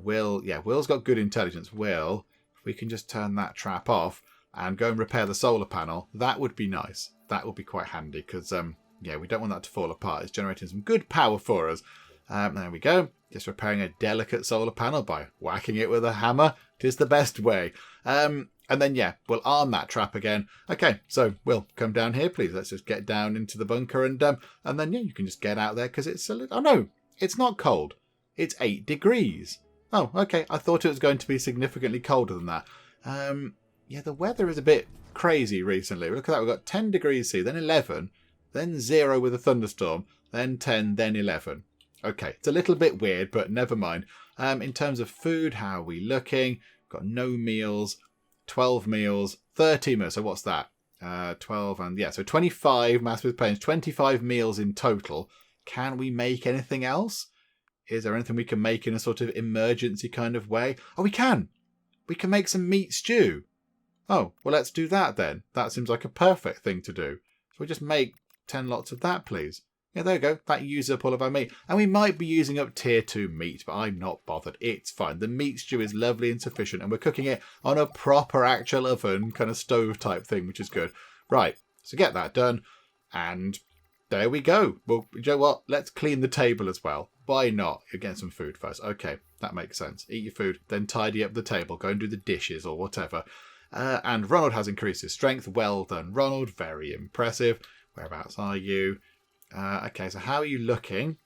Will's got good intelligence. Will, if we can just turn that trap off and go and repair the solar panel, that would be nice. That would be quite handy because, yeah, we don't want that to fall apart. It's generating some good power for us. There we go. Just repairing a delicate solar panel by whacking it with a hammer. It is the best way. And then, yeah, we'll arm that trap again. Okay, so Will, come down here, please. Let's just get down into the bunker and then, yeah, you can just get out there because it's a little... Oh, no, it's not cold. It's 8 degrees. Oh, okay. I thought it was going to be significantly colder than that. Yeah, the weather is a bit crazy recently. Look at that. We've got 10 degrees C, then 11, then 0 with a thunderstorm, then 10, then 11. Okay, it's a little bit weird, but never mind. In terms of food, how are we looking? We've got no meals, 12 meals, 30 meals. So what's that? 12 and, yeah, so 25 mass with planes, 25 meals in total. Can we make anything else? Is there anything we can make in a sort of emergency kind of way? Oh, we can. We can make some meat stew. Oh, well, let's do that then. That seems like a perfect thing to do. So we just make 10 lots of that, please. Yeah, there we go. That uses up all of our meat. And we might be using up tier 2 meat, but I'm not bothered. It's fine. The meat stew is lovely and sufficient, and we're cooking it on a proper actual oven, kind of stove type thing, which is good. Right, so get that done. And there we go. Well, you know what? Let's clean the table as well. Why not? You're getting some food first. Okay, that makes sense. Eat your food, then tidy up the table. Go and do the dishes or whatever. And Ronald has increased his strength. Well done, Ronald. Very impressive. Whereabouts are you? Okay, so how are you looking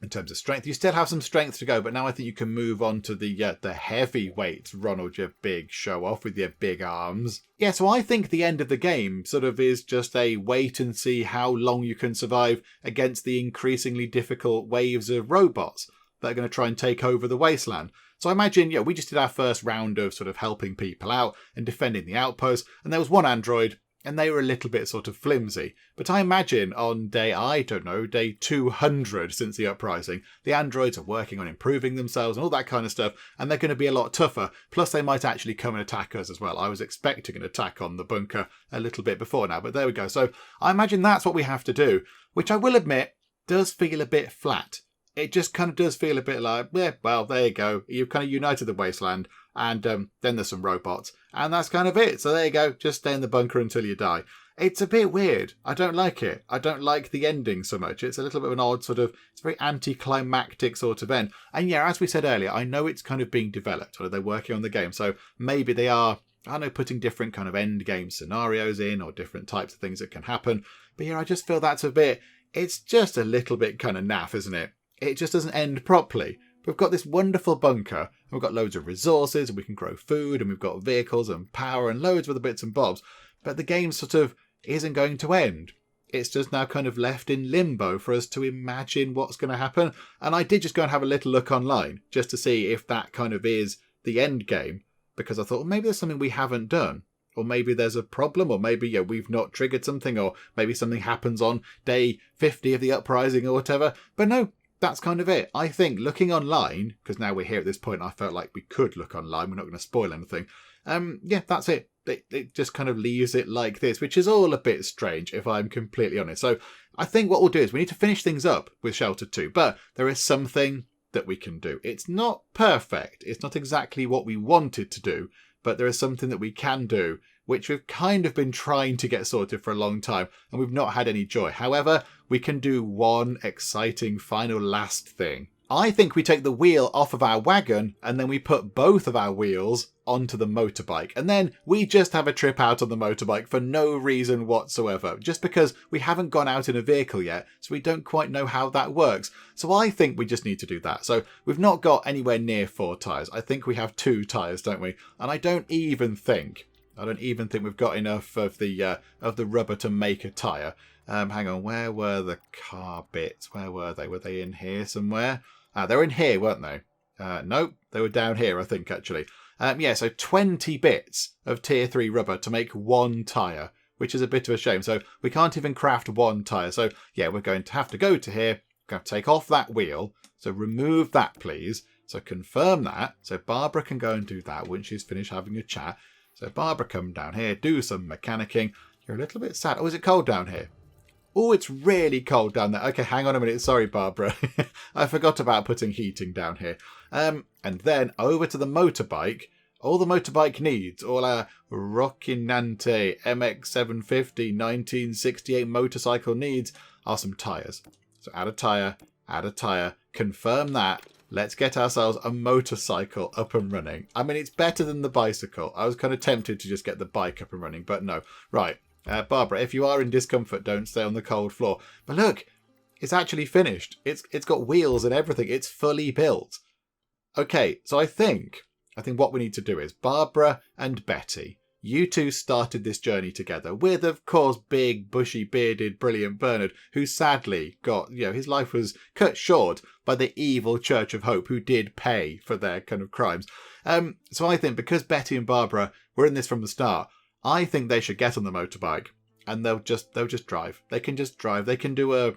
in terms of strength? You still have some strength to go, but now I think you can move on to the heavy weights, Ronald, your big show-off with your big arms. Yeah, so I think the end of the game sort of is just a wait and see how long you can survive against the increasingly difficult waves of robots that are going to try and take over the wasteland. So I imagine, yeah, we just did our first round of sort of helping people out and defending the outpost, and there was one android, and they were a little bit sort of flimsy. But I imagine on day, I don't know, day 200 since the uprising, the androids are working on improving themselves and all that kind of stuff, and they're going to be a lot tougher. Plus, they might actually come and attack us as well. I was expecting an attack on the bunker a little bit before now, but there we go. So I imagine that's what we have to do, which I will admit does feel a bit flat. It just kind of does feel a bit like, yeah, well, there you go. You've kind of united the wasteland, and then there's some robots, and that's kind of it. So there you go. Just stay in the bunker until you die. It's a bit weird. I don't like it. I don't like the ending so much. It's a little bit of an odd sort of, it's a very anticlimactic sort of end. And yeah, as we said earlier, I know it's kind of being developed, or they're working on the game. So maybe they are, I don't know, putting different kind of end game scenarios in, or different types of things that can happen. But yeah, I just feel that's a bit, it's just a little bit kind of naff, isn't it? It just doesn't end properly. We've got this wonderful bunker, and we've got loads of resources, and we can grow food, and we've got vehicles and power and loads of other bits and bobs. But the game sort of isn't going to end. It's just now kind of left in limbo for us to imagine what's going to happen. And I did just go and have a little look online just to see if that kind of is the end game, because I thought, well, maybe there's something we haven't done, or maybe there's a problem, or maybe we've not triggered something, or maybe something happens on day 50 of the uprising or whatever. But no, that's kind of it. I think looking online, because now we're here at this point, I felt like we could look online. We're not going to spoil anything. Yeah, that's it. It just kind of leaves it like this, which is all a bit strange, if I'm completely honest. So I think what we'll do is we need to finish things up with Sheltered 2, but there is something that we can do. It's not perfect. It's not exactly what we wanted to do, but there is something that we can do, which we've kind of been trying to get sorted for a long time, and we've not had any joy. However, we can do one exciting final last thing. I think we take the wheel off of our wagon, and then we put both of our wheels onto the motorbike. And then we just have a trip out on the motorbike for no reason whatsoever, just because we haven't gone out in a vehicle yet, so we don't quite know how that works. So I think we just need to do that. So we've not got anywhere near 4 tyres. I think we have 2 tyres, don't we? And I don't even think we've got enough of the rubber to make a tyre. Hang on, where were the car bits? Where were they? Were they in here somewhere? They were in here, weren't they? Nope, they were down here, I think, actually. Yeah, so 20 bits of tier 3 rubber to make 1 tyre, which is a bit of a shame. So we can't even craft 1 tyre. So yeah, we're going to have to go to here. We're going to take off that wheel. So remove that, please. So confirm that. So Barbara can go and do that once she's finished having a chat. So Barbara, come down here, do some mechanicking. You're a little bit sad. Oh, is it cold down here? Oh, it's really cold down there. Okay, hang on a minute. Sorry, Barbara. I forgot about putting heating down here. And then over to the motorbike. All the motorbike needs, all our Rockinante MX750 1968 motorcycle needs are some tyres. So add a tyre, confirm that. Let's get ourselves a motorcycle up and running. I mean, it's better than the bicycle. I was kind of tempted to just get the bike up and running, but no. Right. Barbara, if you are in discomfort, don't stay on the cold floor. But look, it's actually finished. It's got wheels and everything. It's fully built. Okay, so I think what we need to do is Barbara and Betty, you two started this journey together with, of course, big, bushy, bearded, brilliant Bernard, who sadly got, his life was cut short by the evil Church of Hope, who did pay for their kind of crimes. So I think because Betty and Barbara were in this from the start, I think they should get on the motorbike and they'll just drive. They can just drive. They can do a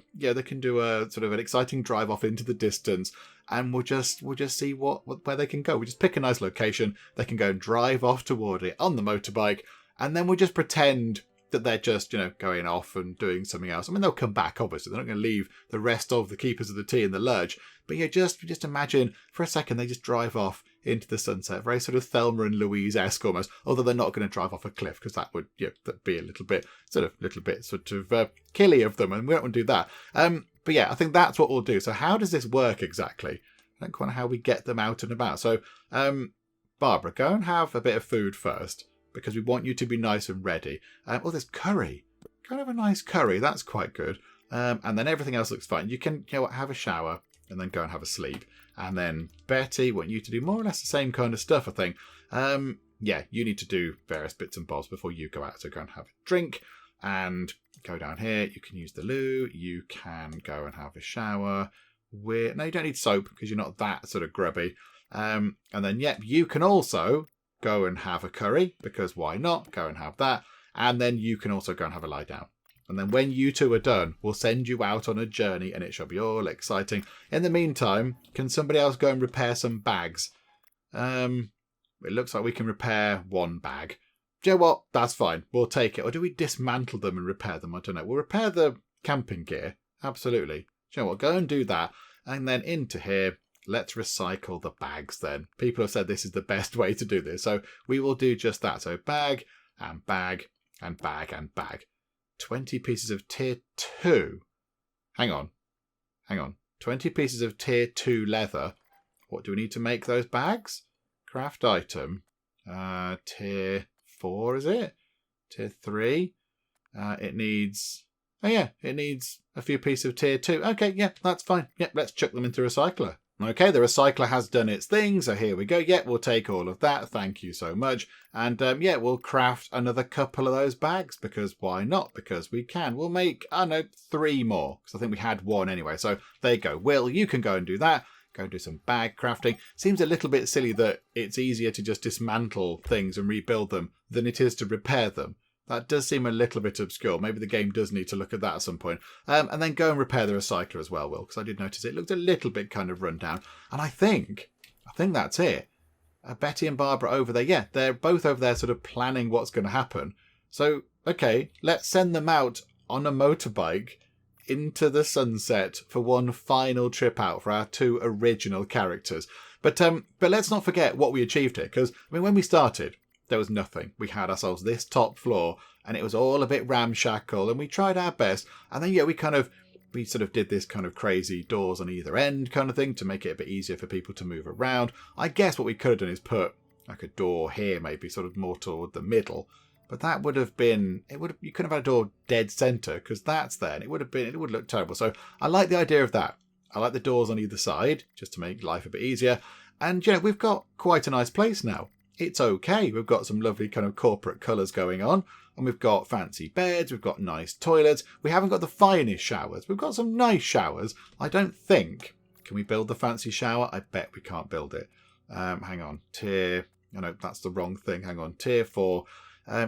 sort of an exciting drive off into the distance, and we'll just see where they can go. We just pick a nice location. They can go and drive off toward it on the motorbike, and then we'll just pretend that they're just going off and doing something else. I mean, they'll come back, obviously. They're not going to leave the rest of the keepers of the tea in the lurch. But yeah, just imagine for a second they just drive off into the sunset, very sort of Thelma and Louise-esque almost. Although they're not going to drive off a cliff, because that would that'd be a little bit killy of them, and we don't want to do that. But yeah, I think that's what we'll do. So how does this work exactly? I don't quite know how we get them out and about. So Barbara, go and have a bit of food first, because we want you to be nice and ready. Oh, there's curry. Kind of a nice curry. That's quite good. And then everything else looks fine. You can have a shower and then go and have a sleep. And then Betty, want you to do more or less the same kind of stuff, I think. Yeah, you need to do various bits and bobs before you go out. So go and have a drink and go down here. You can use the loo. You can go and have a shower. No, you don't need soap because you're not that sort of grubby. And then, you can also go and have a curry, because why not? Go and have that. And then you can also go and have a lie down. And then when you two are done, we'll send you out on a journey and it shall be all exciting. In the meantime, can somebody else go and repair some bags? It looks like we can repair 1 bag. Do you know what? That's fine. We'll take it. Or do we dismantle them and repair them? I don't know. We'll repair the camping gear. Absolutely. Do you know what? Go and do that. And then into here, let's recycle the bags then. People have said this is the best way to do this. So we will do just that. So bag and bag and bag and bag. 20 pieces of tier 2. Hang on. 20 pieces of tier 2 leather. What do we need to make those bags? Craft item. Tier 4, is it? Tier 3. It needs... Oh yeah, it needs a few pieces of tier 2. Okay, yeah, that's fine. Yeah, let's chuck them into the recycler. Okay, the recycler has done its thing, so here we go. Yeah, we'll take all of that. Thank you so much. And yeah, we'll craft another couple of those bags, because why not? Because we can. We'll make, I don't know, 3 more, because I think we had 1 anyway. So there you go. Will, you can go and do that. Go and do some bag crafting. Seems a little bit silly that it's easier to just dismantle things and rebuild them than it is to repair them. That does seem a little bit obscure. Maybe the game does need to look at that at some point. And then go and repair the recycler as well, Will, because I did notice it looked a little bit kind of run down. And I think that's it. Betty and Barbara over there. Yeah, they're both over there sort of planning what's going to happen. So, okay, let's send them out on a motorbike into the sunset for one final trip out for our 2 original characters. But let's not forget what we achieved here, because, I mean, when we started, there was nothing. We had ourselves this top floor, and it was all a bit ramshackle, and we tried our best. And then, yeah, we sort of did this kind of crazy doors on either end kind of thing to make it a bit easier for people to move around. I guess what we could have done is put like a door here, maybe sort of more toward the middle. But that would have been, you couldn't have had a door dead center, because that's there, and it would look terrible. So I like the idea of that. I like the doors on either side, just to make life a bit easier. And, you know, we've got quite a nice place now. It's okay. We've got some lovely kind of corporate colours going on, and we've got fancy beds, we've got nice toilets. We haven't got the finest showers. We've got some nice showers. I don't think... Can we build the fancy shower? I bet we can't build it. Hang on. Tier... Oh, no, that's the wrong thing. Hang on. Tier 4.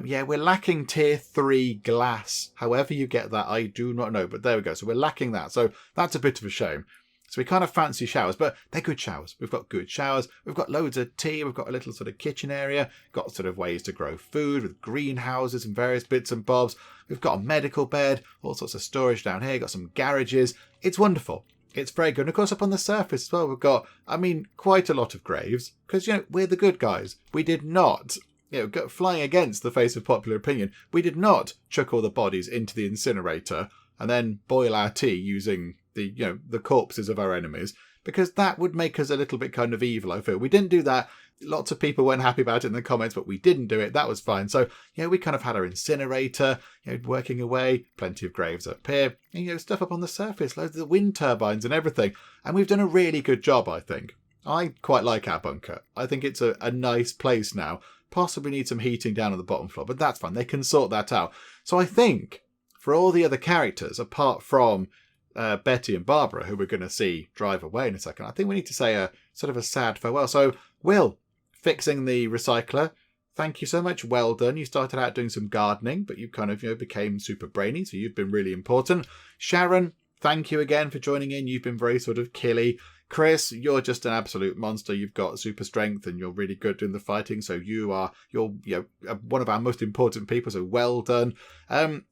Yeah, we're lacking tier 3 glass. However you get that, I do not know. But there we go. So we're lacking that. So that's a bit of a shame. So we kind of fancy showers, but they're good showers. We've got good showers. We've got loads of tea. We've got a little sort of kitchen area. Got sort of ways to grow food with greenhouses and various bits and bobs. We've got a medical bed, all sorts of storage down here. Got some garages. It's wonderful. It's very good. And of course, up on the surface as well, we've got, I mean, quite a lot of graves. Because, you know, we're the good guys. We did not, you know, flying against the face of popular opinion, we did not chuck all the bodies into the incinerator and then boil our tea using the corpses of our enemies, because that would make us a little bit kind of evil, I feel. We didn't do that. Lots of people weren't happy about it in the comments, but we didn't do it. That was fine. So, yeah, we kind of had our incinerator, working away, plenty of graves up here, and, stuff up on the surface, loads of the wind turbines and everything. And we've done a really good job, I think. I quite like our bunker. I think it's a nice place now. Possibly need some heating down on the bottom floor, but that's fine. They can sort that out. So I think for all the other characters, apart from Betty and Barbara, who we're going to see drive away in a second, I think we need to say a sort of a sad farewell. So, Will, fixing the recycler, thank you so much. Well done. You started out doing some gardening, but you kind of became super brainy, so you've been really important. Sharon, thank you again for joining in. You've been very sort of killy. Chris, you're just an absolute monster. You've got super strength and you're really good in the fighting, so you're one of our most important people, so well done.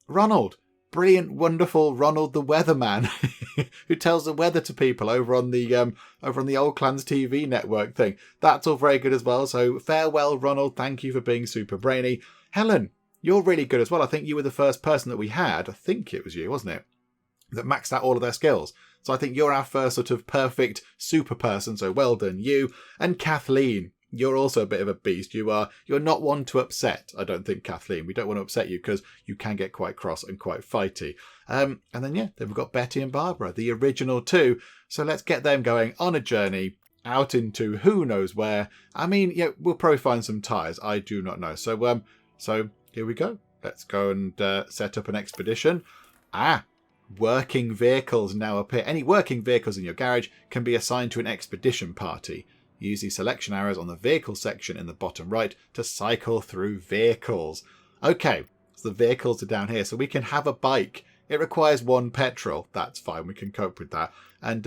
Ronald, brilliant, wonderful Ronald the Weatherman, who tells the weather to people over on the Old Clans TV network thing. That's all very good as well. So farewell, Ronald. Thank you for being super brainy. Helen, you're really good as well. I think you were the first person that we had. I think it was you, wasn't it? That maxed out all of their skills. So I think you're our first sort of perfect super person. So well done, you. And Kathleen, you're also a bit of a beast. You're not one to upset, I don't think, Kathleen. We don't want to upset you because you can get quite cross and quite fighty. And then we've got Betty and Barbara, the original 2. So let's get them going on a journey out into who knows where. I mean, we'll probably find some tyres. I do not know. So here we go. Let's go and set up an expedition. Working vehicles now appear. Any working vehicles in your garage can be assigned to an expedition party. Use the selection arrows on the vehicle section in the bottom right to cycle through vehicles. Okay, so the vehicles are down here, so we can have a bike. It requires 1 petrol. That's fine, we can cope with that. And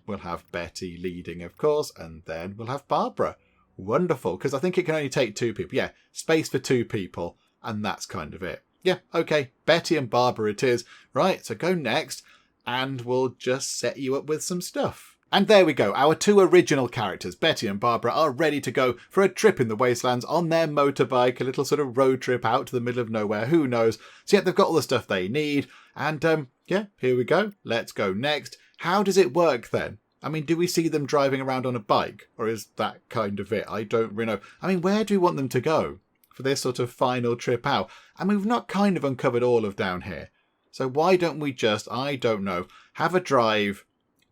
we'll have Betty leading, of course, and then we'll have Barbara. Wonderful, because I think it can only take 2 people. Yeah, space for 2 people, and that's kind of it. Yeah, okay, Betty and Barbara it is. Right, so go next, and we'll just set you up with some stuff. And there we go, our two original characters, Betty and Barbara, are ready to go for a trip in the wastelands on their motorbike, a little sort of road trip out to the middle of nowhere, who knows. So yeah, they've got all the stuff they need, and yeah, here we go, let's go next. How does it work then? I mean, do we see them driving around on a bike, or is that kind of it? I don't really know. I mean, where do we want them to go for this sort of final trip out? I mean, we've not kind of uncovered all of down here. So why don't we just, I don't know, have a drive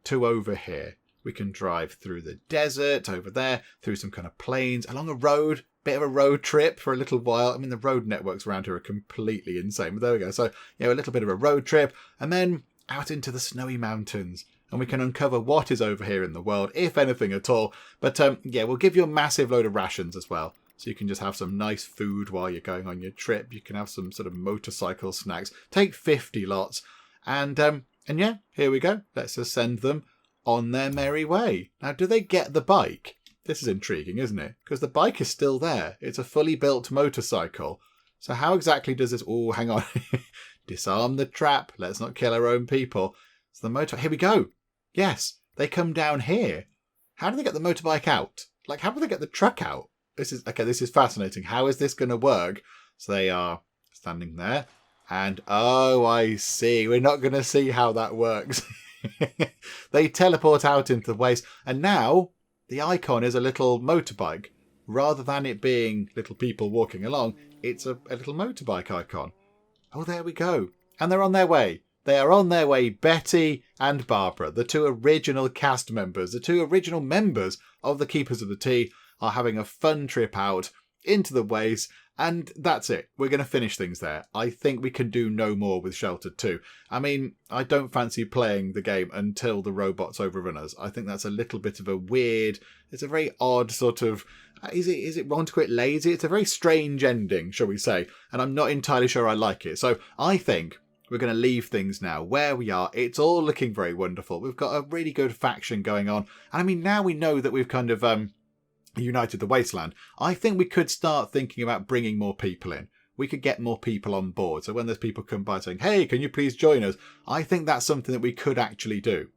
to over here. We can drive through the desert over there, through some kind of plains, along a road, bit of a road trip for a little while. I mean, the road networks around here are completely insane, but there we go. So, you know, a little bit of a road trip, and then out into the snowy mountains, and we can uncover what is over here in the world, if anything at all. But yeah, we'll give you a massive load of rations as well. So you can just have some nice food while you're going on your trip. You can have some sort of motorcycle snacks. Take 50 lots. And yeah, here we go. Let's just send them on their merry way. Now, do they get the bike? This is intriguing, isn't it? Because the bike is still there. It's a fully built motorcycle. So how exactly does this... Oh, hang on. Disarm the trap. Let's not kill our own people. So the motor... Here we go. Yes, they come down here. How do they get the motorbike out? Like, how do they get the truck out? This is fascinating. How is this going to work? So they are standing there. And, oh, I see. We're not going to see how that works. They teleport out into the waste. And now the icon is a little motorbike. Rather than it being little people walking along, it's a little motorbike icon. Oh, there we go. And they're on their way. They are on their way, Betty and Barbara, the two original cast members, the two original members of the Keepers of the Tea, are having a fun trip out into the waste. And that's it. We're going to finish things there. I think we can do no more with Sheltered 2. I mean, I don't fancy playing the game until the robots overrun us. I think that's a little bit of a weird, it's a very odd sort of, is it wrong to call it lazy? It's a very strange ending, shall we say. And I'm not entirely sure I like it. So I think we're going to leave things now where we are. It's all looking very wonderful. We've got a really good faction going on. And I mean, now we know that we've kind of united the wasteland. I think we could start thinking about bringing more people in. We could get more people on board. So when there's people come by saying, hey, can you please join us? I think that's something that we could actually do.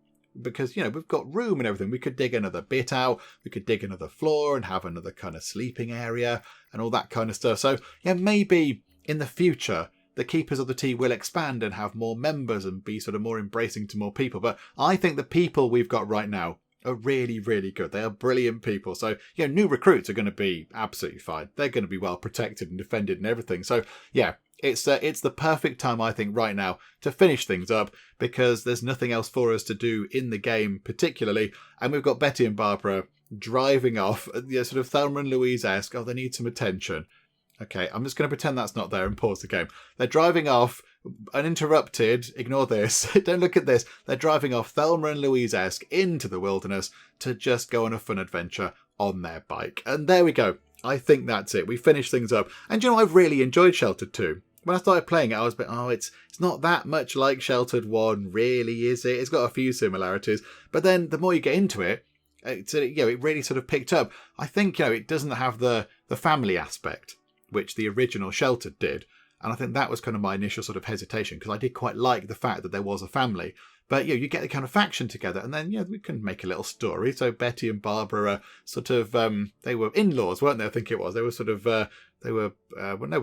Because, you know, we've got room and everything. We could dig another bit out. We could dig another floor and have another kind of sleeping area and all that kind of stuff. So, yeah, maybe in the future, the Keepers of the Tea will expand and have more members and be sort of more embracing to more people. But I think the people we've got right now are really, really good. They are brilliant people. So, you know, new recruits are going to be absolutely fine. They're going to be well protected and defended and everything. So, yeah, it's the perfect time, I think, right now to finish things up because there's nothing else for us to do in the game particularly. And we've got Betty and Barbara driving off, sort of Thelma and Louise-esque. Oh, they need some attention. Okay, I'm just going to pretend that's not there and pause the game. They're driving off uninterrupted. Ignore this. Don't look at this. They're driving off Thelma and Louise-esque into the wilderness to just go on a fun adventure on their bike. And there we go. I think that's it. We finished things up. And you know, I've really enjoyed Sheltered 2. When I started playing it, I was a bit, it's not that much like Sheltered 1, really, is it? It's got a few similarities. But then the more you get into it, it really sort of picked up. I think, it doesn't have the family aspect, which the original Sheltered did. And I think that was kind of my initial sort of hesitation, because I did quite like the fact that there was a family. But, you get the kind of faction together, and then, we can make a little story. So Betty and Barbara are sort of, they were in-laws, weren't they? I think it was. They were sort of, were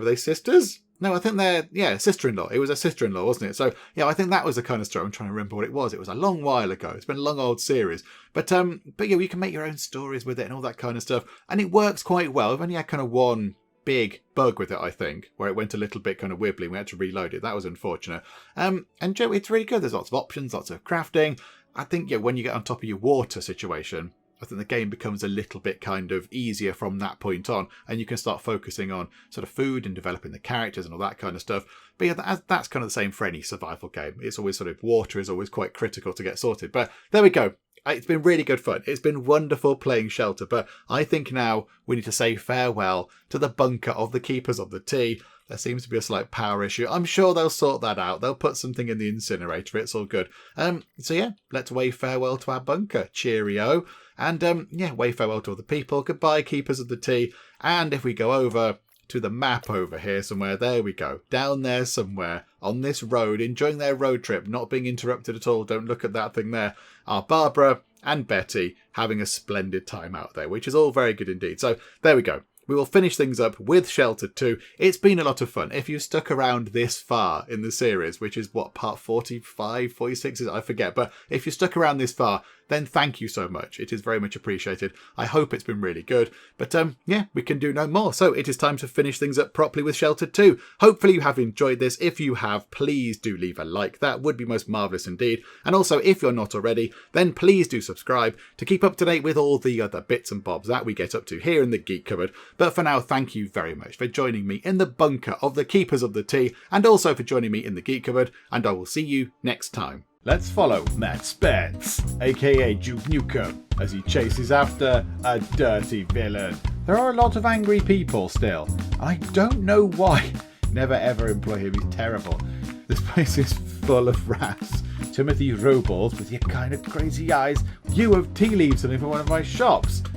they sisters? No, I think they're, sister-in-law. It was a sister-in-law, wasn't it? So, I think that was the kind of story. I'm trying to remember what it was. It was a long while ago. It's been a long old series. But you can make your own stories with it and all that kind of stuff. And it works quite well. I've only had kind of one big bug with it, I think, where it went a little bit kind of wibbly. We had to reload it. That was unfortunate. And it's really good. There's lots of options, lots of crafting. I think, when you get on top of your water situation, I think the game becomes a little bit kind of easier from that point on, and you can start focusing on sort of food and developing the characters and all that kind of stuff. But that's kind of the same for any survival game. It's always sort of, water is always quite critical to get sorted. But there we go. It's been really good fun. It's been wonderful playing Shelter, but I think now we need to say farewell to the bunker of the Keepers of the Tea. There seems to be a slight power issue. I'm sure they'll sort that out. They'll put something in the incinerator. It's all good. Let's wave farewell to our bunker. Cheerio. And wave farewell to all the people. Goodbye, Keepers of the Tea. And if we go over to the map over here somewhere, there we go. Down there somewhere on this road, enjoying their road trip, not being interrupted at all. Don't look at that thing there. Are Barbara and Betty having a splendid time out there, which is all very good indeed. So there we go. We will finish things up with Sheltered 2. It's been a lot of fun. If you stuck around this far in the series, which is what, part 45, 46 is, I forget, but if you stuck around this far, then thank you so much. It is very much appreciated. I hope it's been really good. But yeah, we can do no more. So it is time to finish things up properly with Sheltered 2. Hopefully you have enjoyed this. If you have, please do leave a like. That would be most marvellous indeed. And also, if you're not already, then please do subscribe to keep up to date with all the other bits and bobs that we get up to here in the Geek Cupboard. But for now, thank you very much for joining me in the bunker of the Keepers of the Tea, and also for joining me in the Geek Cupboard, and I will see you next time. Let's follow Matt Spence, aka Duke Nukem, as he chases after a dirty villain. There are a lot of angry people still. I don't know why. Never ever employ him, he's terrible. This place is full of rats. Timothy Robles with your kind of crazy eyes. You have tea leaves in for one of my shops.